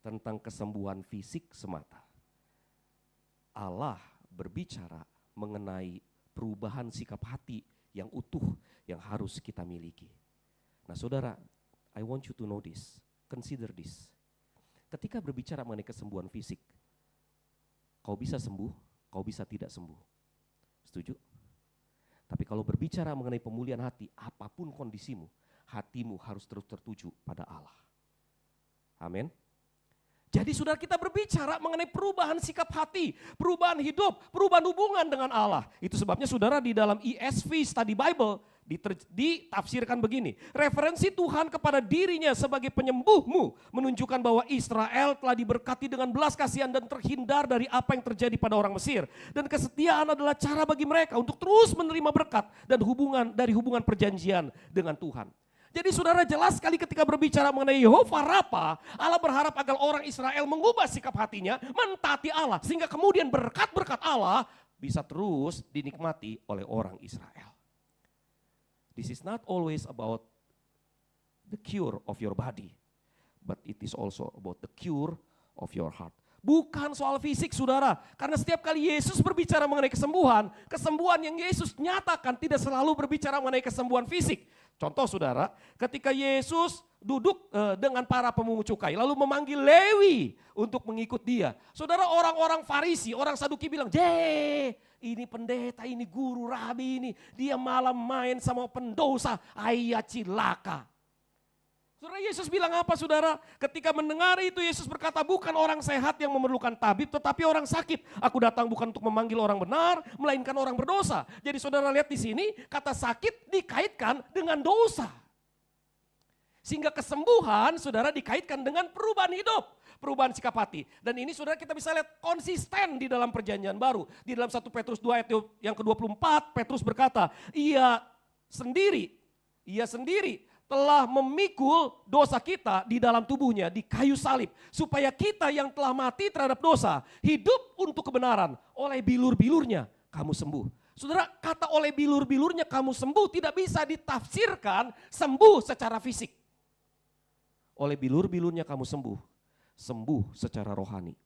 tentang kesembuhan fisik semata. Allah berbicara mengenai perubahan sikap hati yang utuh yang harus kita miliki. Nah saudara, I want you to know this, consider this. Ketika berbicara mengenai kesembuhan fisik, kau bisa sembuh, kau bisa tidak sembuh. Setuju? Tapi kalau berbicara mengenai pemulihan hati, apapun kondisimu, hatimu harus terus tertuju pada Allah. Amin. Jadi saudara, kita berbicara mengenai perubahan sikap hati, perubahan hidup, perubahan hubungan dengan Allah. Itu sebabnya saudara di dalam ESV Study Bible ditafsirkan begini. Referensi Tuhan kepada dirinya sebagai penyembuhmu menunjukkan bahwa Israel telah diberkati dengan belas kasihan dan terhindar dari apa yang terjadi pada orang Mesir. Dan kesetiaan adalah cara bagi mereka untuk terus menerima berkat dan hubungan perjanjian dengan Tuhan. Jadi saudara, jelas sekali ketika berbicara mengenai Yehova Rafa, Allah berharap agar orang Israel mengubah sikap hatinya, mentaati Allah. Sehingga kemudian berkat-berkat Allah bisa terus dinikmati oleh orang Israel. This is not always about the cure of your body, but it is also about the cure of your heart. Bukan soal fisik saudara, karena setiap kali Yesus berbicara mengenai kesembuhan, kesembuhan yang Yesus nyatakan tidak selalu berbicara mengenai kesembuhan fisik. Contoh saudara, ketika Yesus duduk dengan para pemungut cukai lalu memanggil Lewi untuk mengikut dia. Saudara, orang-orang Farisi, orang Saduki bilang, ini pendeta, ini guru, rabi ini. Dia malah main sama pendosa, ayah cilaka. Saudara, Yesus bilang apa saudara? Ketika mendengar itu Yesus berkata, bukan orang sehat yang memerlukan tabib tetapi orang sakit. Aku datang bukan untuk memanggil orang benar, melainkan orang berdosa. Jadi saudara lihat di sini, kata sakit dikaitkan dengan dosa. Sehingga kesembuhan saudara dikaitkan dengan perubahan hidup, perubahan sikap hati. Dan ini saudara kita bisa lihat konsisten di dalam perjanjian baru. Di dalam 1 Petrus 2 ayat yang ke-24, Petrus berkata, ia sendiri telah memikul dosa kita di dalam tubuhnya di kayu salib. Supaya kita yang telah mati terhadap dosa, hidup untuk kebenaran. Oleh bilur-bilurnya kamu sembuh. Saudara, kata oleh bilur-bilurnya kamu sembuh tidak bisa ditafsirkan sembuh secara fisik. Oleh bilur-bilurnya kamu sembuh secara rohani.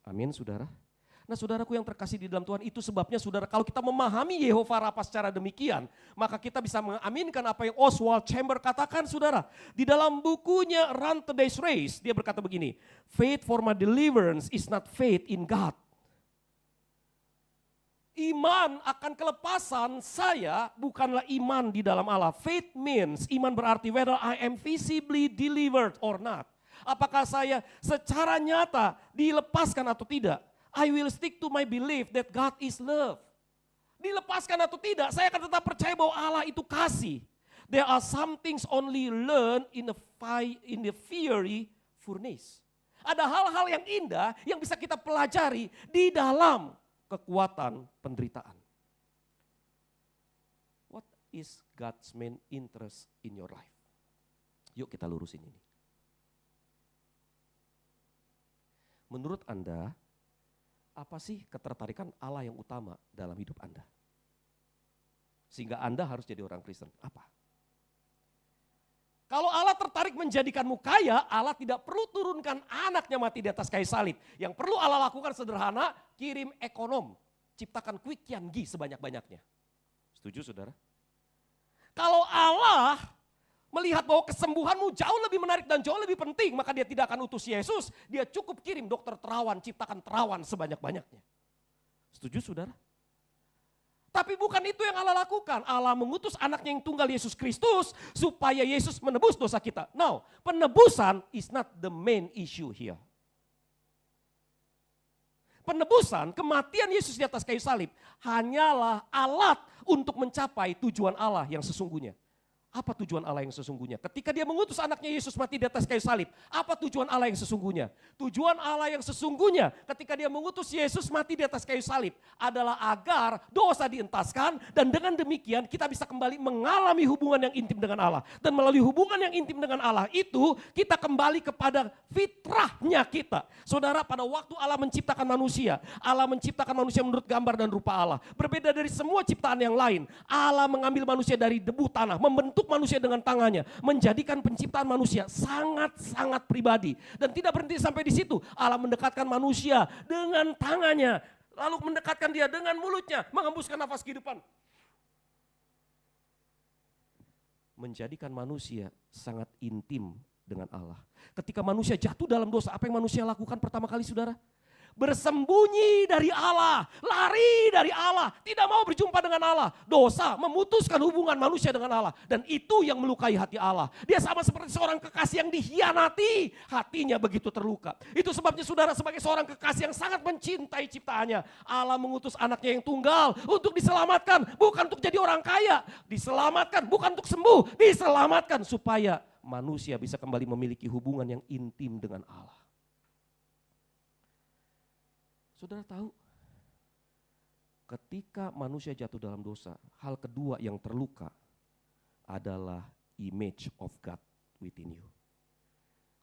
Amin saudara. Nah saudaraku yang terkasih di dalam Tuhan, itu sebabnya saudara kalau kita memahami Yehova Rafa secara demikian, maka kita bisa mengaminkan apa yang Oswald Chamber katakan saudara. Di dalam bukunya Run Today's Race, dia berkata begini, faith for my deliverance is not faith in God. Iman akan kelepasan saya bukanlah iman di dalam Allah. Faith means, iman berarti whether I am visibly delivered or not. Apakah saya secara nyata dilepaskan atau tidak. I will stick to my belief that God is love. Dilepaskan atau tidak, saya akan tetap percaya bahwa Allah itu kasih. There are some things only learned in the fiery furnace. Ada hal-hal yang indah yang bisa kita pelajari di dalam kekuatan penderitaan. What is God's main interest in your life? Yuk kita lurusin ini. Menurut Anda, apa sih ketertarikan Allah yang utama dalam hidup Anda? Sehingga Anda harus jadi orang Kristen. Apa? Kalau Allah tertarik menjadikanmu kaya, Allah tidak perlu turunkan anaknya mati di atas kayu salib. Yang perlu Allah lakukan sederhana, kirim ekonom. Ciptakan Kwik Kian Gi sebanyak-banyaknya. Setuju saudara? Kalau Allah melihat bahwa kesembuhanmu jauh lebih menarik dan jauh lebih penting, maka dia tidak akan utus Yesus, dia cukup kirim dokter terawan, ciptakan terawan sebanyak-banyaknya. Setuju saudara? Tapi bukan itu yang Allah lakukan. Allah mengutus anaknya yang tunggal Yesus Kristus supaya Yesus menebus dosa kita. Now, penebusan is not the main issue here. Penebusan, kematian Yesus di atas kayu salib hanyalah alat untuk mencapai tujuan Allah yang sesungguhnya. Apa tujuan Allah yang sesungguhnya? Ketika dia mengutus anaknya Yesus mati di atas kayu salib, apa tujuan Allah yang sesungguhnya? Tujuan Allah yang sesungguhnya ketika dia mengutus Yesus mati di atas kayu salib adalah agar dosa dientaskan dan dengan demikian kita bisa kembali mengalami hubungan yang intim dengan Allah. Dan melalui hubungan yang intim dengan Allah itu kita kembali kepada fitrahnya kita. Saudara, pada waktu Allah menciptakan manusia menurut gambar dan rupa Allah. Berbeda dari semua ciptaan yang lain. Allah mengambil manusia dari debu tanah, membentuk manusia dengan tangannya, menjadikan penciptaan manusia sangat-sangat pribadi. Dan tidak berhenti sampai di situ. Allah mendekatkan manusia dengan tangannya, lalu mendekatkan dia dengan mulutnya, menghembuskan nafas kehidupan. Menjadikan manusia sangat intim dengan Allah. Ketika manusia jatuh dalam dosa, apa yang manusia lakukan pertama kali saudara? Bersembunyi dari Allah, lari dari Allah, tidak mau berjumpa dengan Allah. Dosa memutuskan hubungan manusia dengan Allah dan itu yang melukai hati Allah. Dia sama seperti seorang kekasih yang dikhianati, hatinya begitu terluka. Itu sebabnya saudara sebagai seorang kekasih yang sangat mencintai ciptaannya, Allah mengutus anaknya yang tunggal untuk diselamatkan, bukan untuk jadi orang kaya. Diselamatkan bukan untuk sembuh, diselamatkan supaya manusia bisa kembali memiliki hubungan yang intim dengan Allah. Saudara tahu, ketika manusia jatuh dalam dosa, hal kedua yang terluka adalah image of God within you.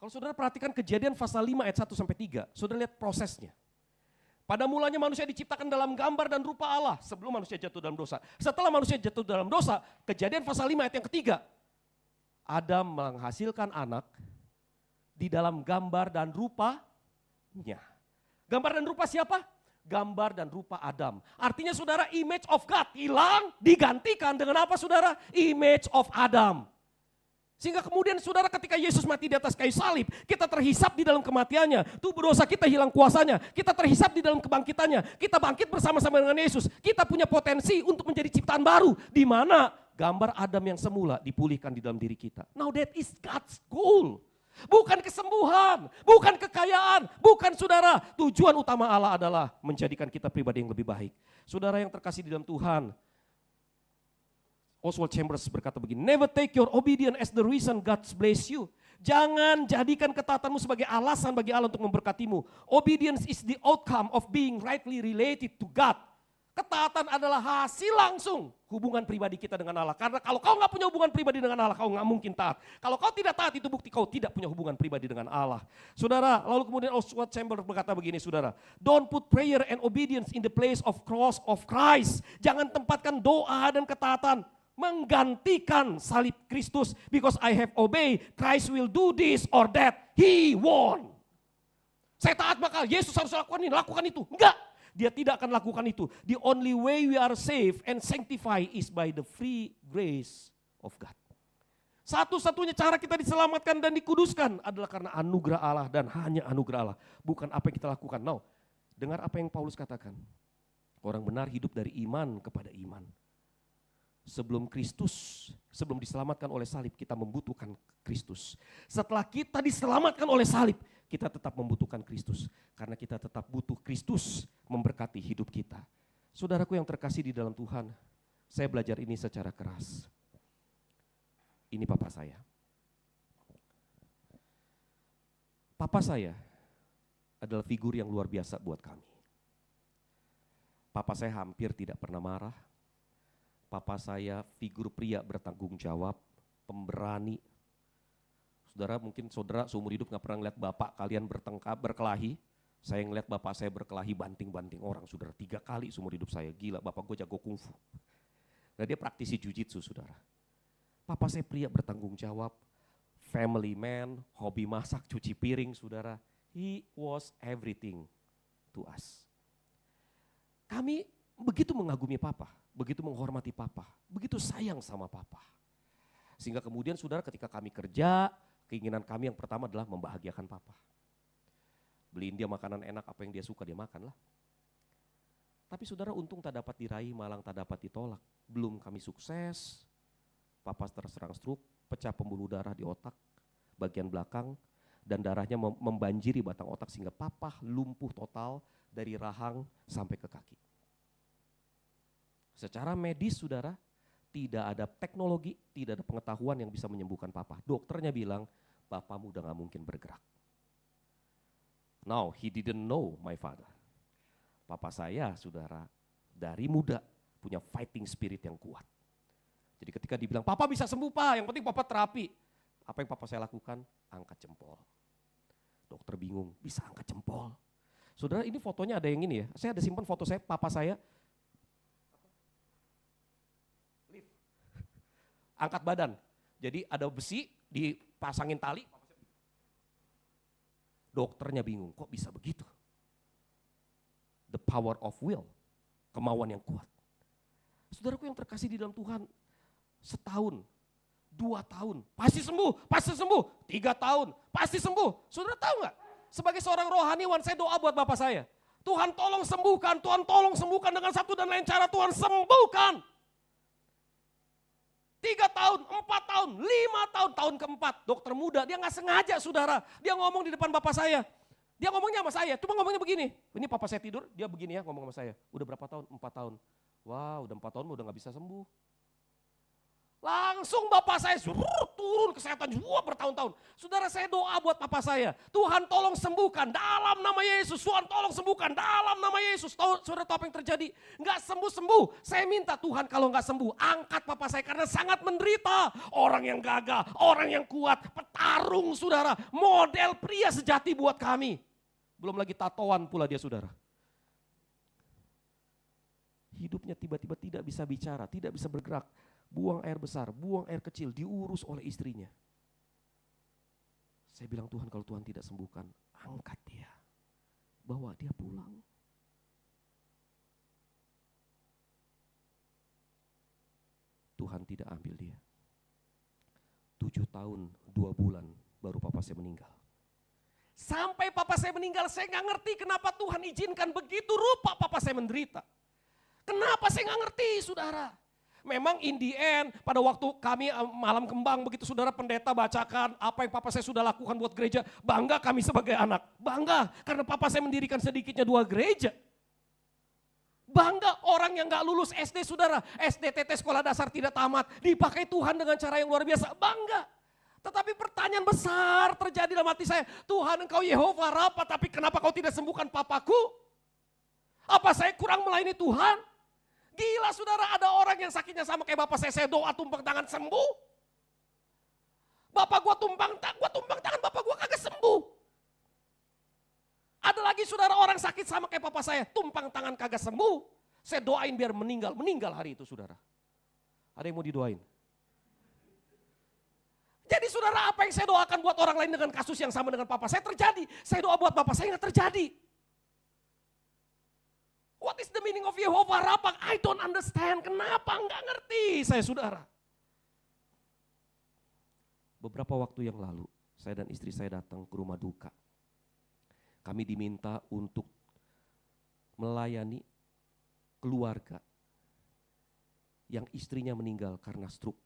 Kalau saudara perhatikan Kejadian pasal 5 ayat 1-3, saudara lihat prosesnya. Pada mulanya manusia diciptakan dalam gambar dan rupa Allah sebelum manusia jatuh dalam dosa. Setelah manusia jatuh dalam dosa, Kejadian pasal 5 ayat yang ketiga, Adam menghasilkan anak di dalam gambar dan rupanya. Gambar dan rupa siapa? Gambar dan rupa Adam. Artinya saudara, image of God hilang digantikan dengan apa saudara? Image of Adam. Sehingga kemudian saudara ketika Yesus mati di atas kayu salib, kita terhisap di dalam kematiannya. Tubuh dosa kita hilang kuasanya. Kita terhisap di dalam kebangkitannya. Kita bangkit bersama-sama dengan Yesus. Kita punya potensi untuk menjadi ciptaan baru. Di mana gambar Adam yang semula dipulihkan di dalam diri kita. Now that is God's goal. Bukan kesembuhan, bukan kekayaan, bukan saudara. Tujuan utama Allah adalah menjadikan kita pribadi yang lebih baik. Saudara yang terkasih di dalam Tuhan, Oswald Chambers berkata begini, never take your obedience as the reason God bless you. Jangan jadikan ketaatanmu sebagai alasan bagi Allah untuk memberkatimu. Obedience is the outcome of being rightly related to God. Ketaatan adalah hasil langsung hubungan pribadi kita dengan Allah. Karena kalau kau nggak punya hubungan pribadi dengan Allah, kau nggak mungkin taat. Kalau kau tidak taat, itu bukti kau tidak punya hubungan pribadi dengan Allah. Saudara, lalu kemudian Oswald Chambers berkata begini, saudara. Don't put prayer and obedience in the place of cross of Christ. Jangan tempatkan doa dan ketaatan menggantikan salib Kristus. Because I have obeyed, Christ will do this or that. He won. Saya taat maka Yesus harus lakukan itu. Enggak, dia tidak akan lakukan itu. The only way we are saved and sanctified is by the free grace of God. Satu-satunya cara kita diselamatkan dan dikuduskan adalah karena anugerah Allah dan hanya anugerah Allah. Bukan apa yang kita lakukan. Now, dengar apa yang Paulus katakan. Orang benar hidup dari iman kepada iman. Sebelum Kristus, sebelum diselamatkan oleh salib, kita membutuhkan Kristus. Setelah kita diselamatkan oleh salib, kita tetap membutuhkan Kristus. Karena kita tetap butuh Kristus memberkati hidup kita. Saudaraku yang terkasih di dalam Tuhan, saya belajar ini secara keras. Ini papa saya. Papa saya adalah figur yang luar biasa buat kami. Papa saya hampir tidak pernah marah. Papa saya figur pria bertanggung jawab, pemberani. Saudara, mungkin saudara seumur hidup gak pernah ngeliat bapak kalian bertengkar, berkelahi. Saya ngeliat bapak saya berkelahi banting-banting orang, saudara. 3 kali seumur hidup saya, gila bapak gue jago kungfu. Nah dia praktisi jujitsu, saudara. Papa saya pria bertanggung jawab, family man, hobi masak, cuci piring, saudara. He was everything to us. Kami begitu mengagumi papa. Begitu menghormati papa, begitu sayang sama papa. Sehingga kemudian saudara ketika kami kerja, keinginan kami yang pertama adalah membahagiakan papa. Beliin dia makanan enak, apa yang dia suka dia makan lah. Tapi saudara untung tak dapat diraih, malang tak dapat ditolak. Belum kami sukses, papa terserang stroke, pecah pembuluh darah di otak, bagian belakang, dan darahnya membanjiri batang otak sehingga papa lumpuh total dari rahang sampai ke kaki. Secara medis saudara, tidak ada teknologi, tidak ada pengetahuan yang bisa menyembuhkan papa. Dokternya bilang, papamu udah gak mungkin bergerak. Now, he didn't know my father. Papa saya, saudara, dari muda punya fighting spirit yang kuat. Jadi ketika dibilang, papa bisa sembuh pak, yang penting papa terapi. Apa yang papa saya lakukan? Angkat jempol. Dokter bingung, bisa angkat jempol. Saudara, ini fotonya ada yang ini ya, saya ada simpan foto saya, papa saya, angkat badan. Jadi ada besi, dipasangin tali. Dokternya bingung, kok bisa begitu? The power of will, kemauan yang kuat. Saudaraku yang terkasih di dalam Tuhan, setahun, 2 tahun, pasti sembuh, 3 tahun, pasti sembuh. Saudara tahu gak? Sebagai seorang rohaniwan, saya doa buat bapak saya. Tuhan tolong sembuhkan, Tuhan tolong sembuhkan dengan satu dan lain cara, Tuhan sembuhkan. 3 tahun, 4 tahun, 5 tahun, tahun keempat, dokter muda, dia gak sengaja saudara, dia ngomong di depan papa saya. Dia ngomongnya sama saya, cuma ngomongnya begini, ini papa saya tidur, dia begini ya ngomong sama saya. Udah berapa tahun? 4 tahun. Wah udah 4 tahun udah gak bisa sembuh. Langsung bapak saya turun kesehatan bertahun-tahun. Saudara saya doa buat papa saya. Tuhan tolong sembuhkan dalam nama Yesus. Tuhan tolong sembuhkan dalam nama Yesus. Saudara tahu apa yang terjadi? Enggak sembuh-sembuh. Saya minta Tuhan kalau enggak sembuh, angkat papa saya karena sangat menderita. Orang yang gagah, orang yang kuat, petarung saudara. Model pria sejati buat kami. Belum lagi tatoan pula dia saudara. Hidupnya tiba-tiba tidak bisa bicara, tidak bisa bergerak. Buang air besar, buang air kecil, diurus oleh istrinya. Saya bilang Tuhan kalau Tuhan tidak sembuhkan, angkat dia. Bawa dia pulang. Tuhan tidak ambil dia. tahun 2 bulan baru papa saya meninggal. Sampai papa saya meninggal, saya nggak ngerti kenapa Tuhan izinkan begitu rupa papa saya menderita. Kenapa saya nggak ngerti, saudara? Memang in the end, pada waktu kami malam kembang begitu saudara pendeta bacakan apa yang papa saya sudah lakukan buat gereja, bangga kami sebagai anak. Bangga karena papa saya mendirikan sedikitnya 2 gereja. Bangga orang yang gak lulus SD saudara, SDTT sekolah dasar tidak tamat, dipakai Tuhan dengan cara yang luar biasa, bangga. Tetapi pertanyaan besar terjadi dalam hati saya, Tuhan engkau Yehova Rafa, tapi kenapa kau tidak sembuhkan papaku? Apa saya kurang melayani Tuhan? Gila saudara, ada orang yang sakitnya sama kayak bapak saya doa tumpang tangan sembuh. Bapak gua tumpang tangan, bapak gua kagak sembuh. Ada lagi saudara orang sakit sama kayak papa saya, tumpang tangan kagak sembuh. Saya doain biar meninggal hari itu saudara. Ada yang mau didoain? Jadi saudara, apa yang saya doakan buat orang lain dengan kasus yang sama dengan papa saya terjadi. Saya doa buat bapak saya nggak terjadi. What is the meaning of Yehovah Rafa? I don't understand. Kenapa? Nggak ngerti saya saudara. Beberapa waktu yang lalu, saya dan istri saya datang ke rumah duka. Kami diminta untuk melayani keluarga yang istrinya meninggal karena stroke.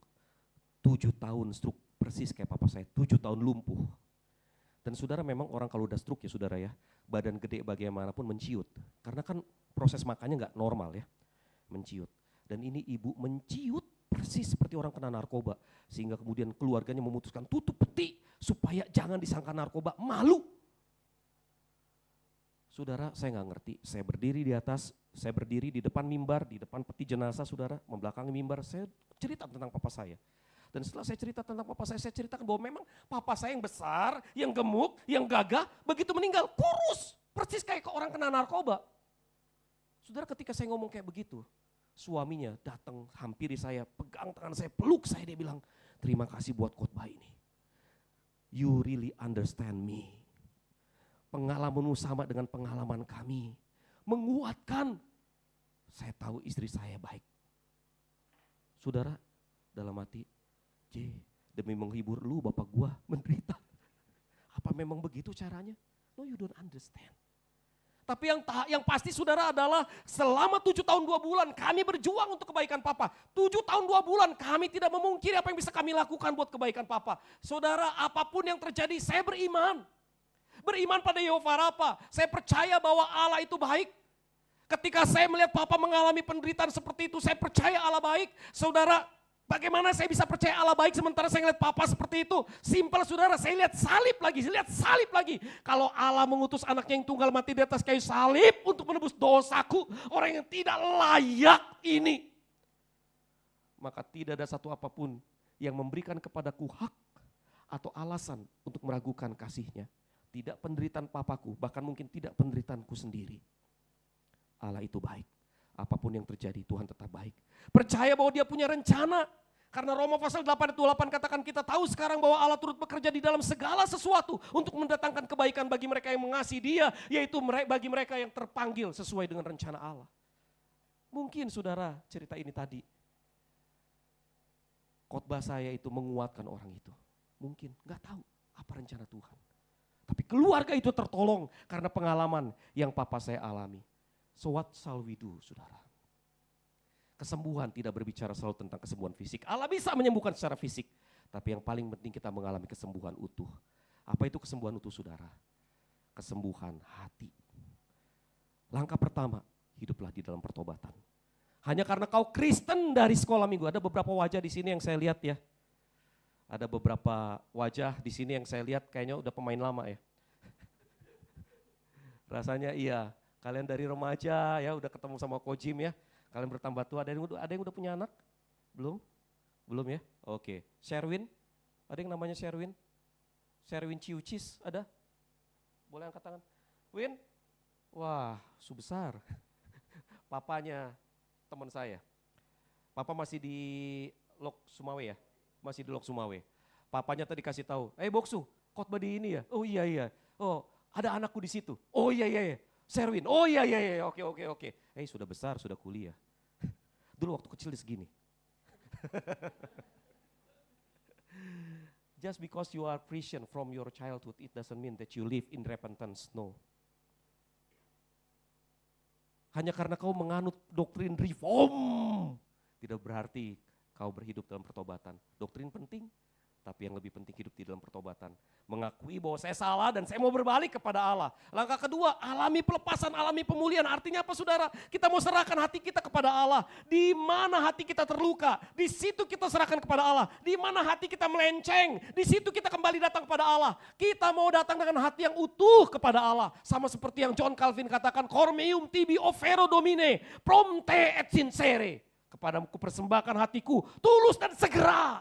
7 tahun stroke, persis kayak papa saya, 7 tahun lumpuh. Dan saudara memang orang kalau udah stroke ya saudara ya, badan gede bagaimanapun menciut. Karena kan proses makannya nggak normal ya, menciut. Dan ini ibu menciut persis seperti orang kena narkoba. Sehingga kemudian keluarganya memutuskan tutup peti supaya jangan disangka narkoba, malu. Saudara, saya nggak ngerti, saya berdiri di atas, saya berdiri di depan mimbar, di depan peti jenazah saudara, membelakangi mimbar, saya cerita tentang papa saya. Dan setelah saya cerita tentang papa saya ceritakan bahwa memang papa saya yang besar, yang gemuk, yang gagah, begitu meninggal kurus, persis kayak orang kena narkoba. Saudara, ketika saya ngomong kayak begitu, suaminya datang hampiri saya, pegang tangan saya, peluk saya, dia bilang, terima kasih buat khotbah ini. You really understand me. Pengalamanmu sama dengan pengalaman kami. Menguatkan. Saya tahu istri saya baik. Saudara, dalam hati, demi menghibur lu bapak gua menderita. Apa memang begitu caranya? No, you don't understand. Tapi yang pasti saudara adalah selama 7 tahun 2 bulan kami berjuang untuk kebaikan papa. 7 tahun 2 bulan kami tidak memungkiri apa yang bisa kami lakukan buat kebaikan papa. Saudara, apapun yang terjadi saya beriman. Beriman pada Yehovah Rafa. Saya percaya bahwa Allah itu baik. Ketika saya melihat papa mengalami penderitaan seperti itu, saya percaya Allah baik. Saudara, bagaimana saya bisa percaya Allah baik sementara saya melihat papa seperti itu? Simpel saudara, saya lihat salib lagi. Kalau Allah mengutus anaknya yang tunggal mati di atas kayu salib untuk menebus dosaku, orang yang tidak layak ini. Maka tidak ada satu apapun yang memberikan kepadaku hak atau alasan untuk meragukan kasihnya. Tidak penderitaan papaku, bahkan mungkin tidak penderitaanku sendiri. Allah itu baik. Apapun yang terjadi, Tuhan tetap baik. Percaya bahwa dia punya rencana. Karena Roma pasal 8 ayat 28 katakan kita tahu sekarang bahwa Allah turut bekerja di dalam segala sesuatu untuk mendatangkan kebaikan bagi mereka yang mengasihi dia, yaitu bagi mereka yang terpanggil sesuai dengan rencana Allah. Mungkin saudara cerita ini tadi, khotbah saya itu menguatkan orang itu. Mungkin, gak tahu apa rencana Tuhan. Tapi keluarga itu tertolong karena pengalaman yang papa saya alami. So what shall we do, saudara? Kesembuhan tidak berbicara selalu tentang kesembuhan fisik. Allah bisa menyembuhkan secara fisik. Tapi yang paling penting kita mengalami kesembuhan utuh. Apa itu kesembuhan utuh, saudara? Kesembuhan hati. Langkah pertama, hiduplah di dalam pertobatan. Hanya karena kau Kristen dari sekolah minggu. Ada beberapa wajah di sini yang saya lihat ya. Ada beberapa wajah di sini yang saya lihat kayaknya udah pemain lama ya. Rasanya iya, kalian dari remaja ya udah ketemu sama Coach Jim ya. Kalian bertambah tua, ada yang udah punya anak? Belum? Belum ya? Oke. Sherwin, ada yang namanya Sherwin? Sherwin Ciucis, ada? Boleh angkat tangan? Win? Wah, besar. Papanya teman saya. Papa masih di Lok Sumawe ya? Masih di Lok Sumawe. Papanya tadi kasih tahu, Boksu, khotbah di ini ya? Oh iya. Oh, ada anakku di situ. Oh iya. Sherwin, oh iya, oke. Sudah besar, sudah kuliah. Dulu waktu kecil dia segini. Just because you are Christian from your childhood, it doesn't mean that you live in repentance. No. Hanya karena kau menganut doktrin reform, tidak berarti kau berhidup dalam pertobatan. Doktrin penting, tapi yang lebih penting hidup di dalam pertobatan. Mengakui bahwa saya salah dan saya mau berbalik kepada Allah. Langkah kedua, alami pelepasan, alami pemulihan. Artinya apa saudara? Kita mau serahkan hati kita kepada Allah. Di mana hati kita terluka, di situ kita serahkan kepada Allah. Di mana hati kita melenceng, di situ kita kembali datang kepada Allah. Kita mau datang dengan hati yang utuh kepada Allah. Sama seperti yang John Calvin katakan, cor meum tibi offero domine, prompte et sincere. Kepadamu kupersembahkan hatiku, tulus dan segera.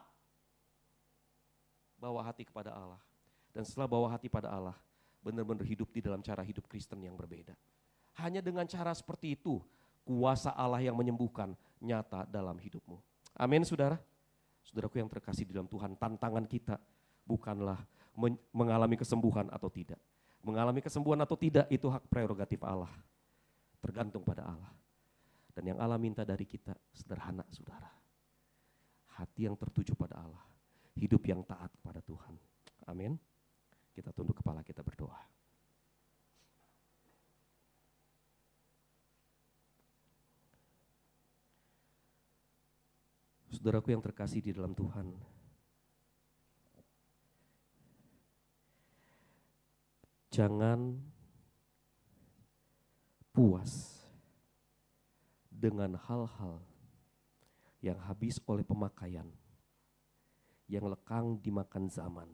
Bawa hati kepada Allah. Dan setelah bawa hati pada Allah, benar-benar hidup di dalam cara hidup Kristen yang berbeda. Hanya dengan cara seperti itu, kuasa Allah yang menyembuhkan nyata dalam hidupmu. Amin saudara. Saudaraku yang terkasih di dalam Tuhan, tantangan kita bukanlah mengalami kesembuhan atau tidak. Mengalami kesembuhan atau tidak itu hak prerogatif Allah. Tergantung pada Allah. Dan yang Allah minta dari kita sederhana saudara. Hati yang tertuju pada Allah. Hidup yang taat kepada Tuhan. Amin. Kita tunduk kepala, kita berdoa. Saudaraku yang terkasih di dalam Tuhan. Jangan puas dengan hal-hal yang habis oleh pemakaian, yang lekang dimakan zaman,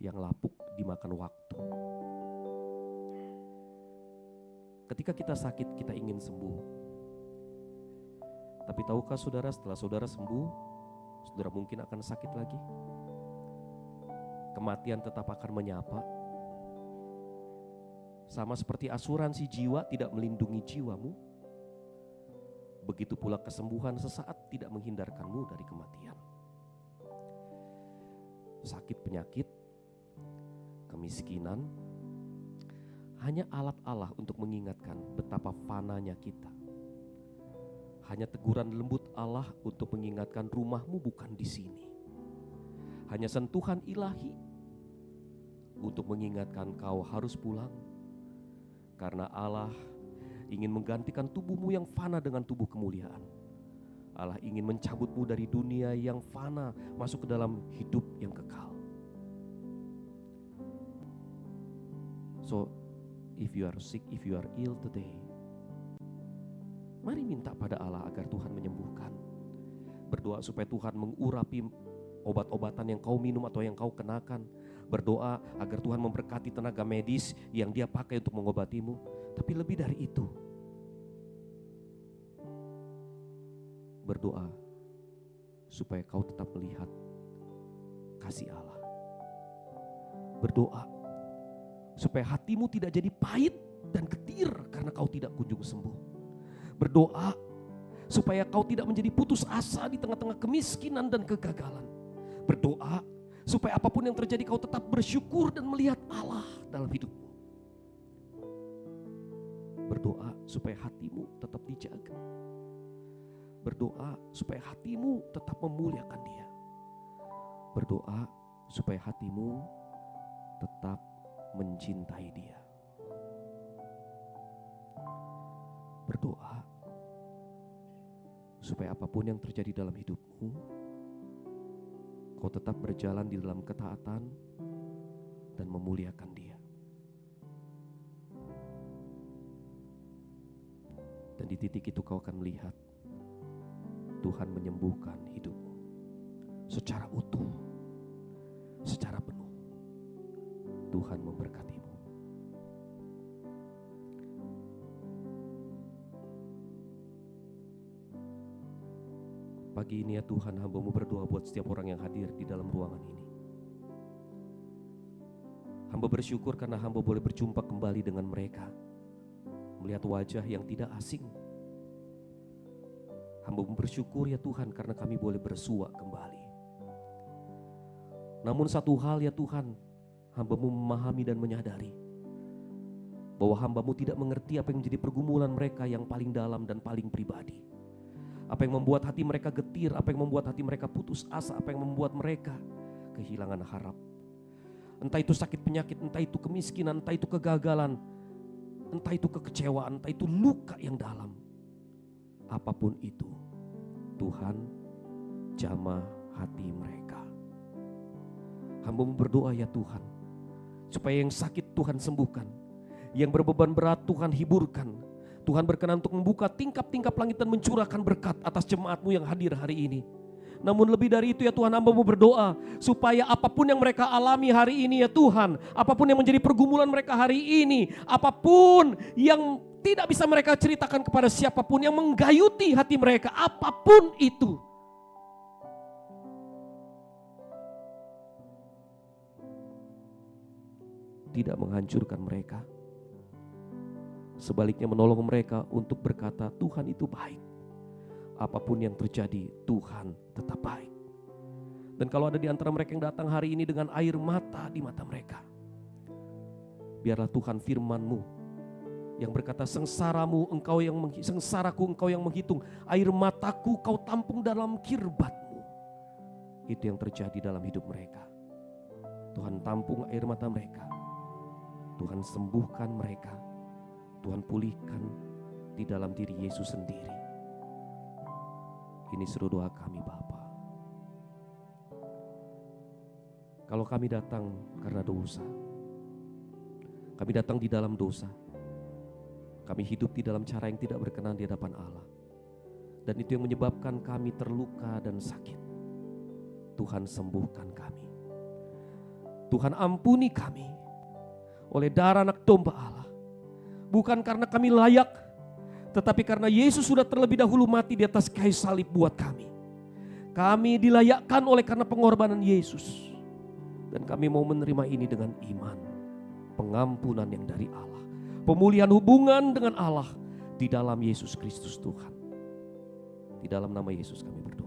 yang lapuk dimakan waktu. Ketika kita sakit, kita ingin sembuh. Tapi tahukah saudara, setelah saudara sembuh, saudara mungkin akan sakit lagi. Kematian tetap akan menyapa. Sama seperti asuransi jiwa tidak melindungi jiwamu, begitu pula kesembuhan sesaat tidak menghindarkanmu dari kematian. Sakit penyakit, kemiskinan, hanya alat Allah untuk mengingatkan betapa fananya kita. Hanya teguran lembut Allah untuk mengingatkan rumahmu bukan di sini. Hanya sentuhan ilahi untuk mengingatkan kau harus pulang. Karena Allah ingin menggantikan tubuhmu yang fana dengan tubuh kemuliaan. Allah ingin mencabutmu dari dunia yang fana masuk ke dalam hidup yang kekal. So, if you are sick, if you are ill today, mari minta pada Allah agar Tuhan menyembuhkan. Berdoa supaya Tuhan mengurapi obat-obatan yang kau minum atau yang kau kenakan. Berdoa agar Tuhan memberkati tenaga medis yang Dia pakai untuk mengobatimu. Tapi lebih dari itu, berdoa supaya kau tetap melihat kasih Allah. Berdoa supaya hatimu tidak jadi pahit dan getir karena kau tidak kunjung sembuh. Berdoa supaya kau tidak menjadi putus asa di tengah-tengah kemiskinan dan kegagalan. Berdoa supaya apapun yang terjadi kau tetap bersyukur dan melihat Allah dalam hidupmu. Berdoa supaya hatimu tetap dijaga. Berdoa supaya hatimu tetap memuliakan Dia. Berdoa supaya hatimu tetap mencintai Dia. Berdoa supaya apapun yang terjadi dalam hidupmu, kau tetap berjalan di dalam ketaatan dan memuliakan Dia. Dan di titik itu kau akan melihat Tuhan menyembuhkan hidupmu secara utuh, secara penuh. Tuhan memberkatimu. Pagi ini ya Tuhan, hamba-Mu berdoa buat setiap orang yang hadir di dalam ruangan ini. Hamba bersyukur karena hamba boleh berjumpa kembali dengan mereka, melihat wajah yang tidak asing. Hamba-Mu bersyukur ya Tuhan karena kami boleh bersua kembali. Namun satu hal ya Tuhan, hamba-Mu memahami dan menyadari bahwa hamba-Mu tidak mengerti apa yang menjadi pergumulan mereka yang paling dalam dan paling pribadi. Apa yang membuat hati mereka getir, apa yang membuat hati mereka putus asa, apa yang membuat mereka kehilangan harap. Entah itu sakit penyakit, entah itu kemiskinan, entah itu kegagalan, entah itu kekecewaan, entah itu luka yang dalam. Apapun itu, Tuhan jamah hati mereka. Hamba berdoa ya Tuhan, supaya yang sakit Tuhan sembuhkan, yang berbeban berat Tuhan hiburkan. Tuhan berkenan untuk membuka tingkap-tingkap langit dan mencurahkan berkat atas jemaat-Mu yang hadir hari ini. Namun lebih dari itu ya Tuhan, hamba mau berdoa supaya apapun yang mereka alami hari ini ya Tuhan, apapun yang menjadi pergumulan mereka hari ini, apapun yang tidak bisa mereka ceritakan kepada siapapun, yang menggayuti hati mereka, apapun itu, tidak menghancurkan mereka. Sebaliknya menolong mereka untuk berkata, Tuhan itu baik. Apapun yang terjadi, Tuhan tetap baik. Dan kalau ada di antara mereka yang datang hari ini dengan air mata di mata mereka, biarlah Tuhan firman-Mu yang berkata, sengsaraku engkau yang menghitung, air mataku kau tampung dalam kirbat-Mu. Itu yang terjadi dalam hidup mereka. Tuhan tampung air mata mereka, Tuhan sembuhkan mereka, Tuhan pulihkan di dalam diri Yesus sendiri. Ini seru doa kami Bapa. Kalau kami datang karena dosa, kami datang di dalam dosa, kami hidup di dalam cara yang tidak berkenan di hadapan Allah, dan itu yang menyebabkan kami terluka dan sakit. Tuhan sembuhkan kami, Tuhan ampuni kami oleh darah anak domba Allah. Bukan karena kami layak, tetapi karena Yesus sudah terlebih dahulu mati di atas kayu salib buat kami. Kami dilayakkan oleh karena pengorbanan Yesus. Dan kami mau menerima ini dengan iman. Pengampunan yang dari Allah, pemulihan hubungan dengan Allah di dalam Yesus Kristus Tuhan. Di dalam nama Yesus kami berdoa.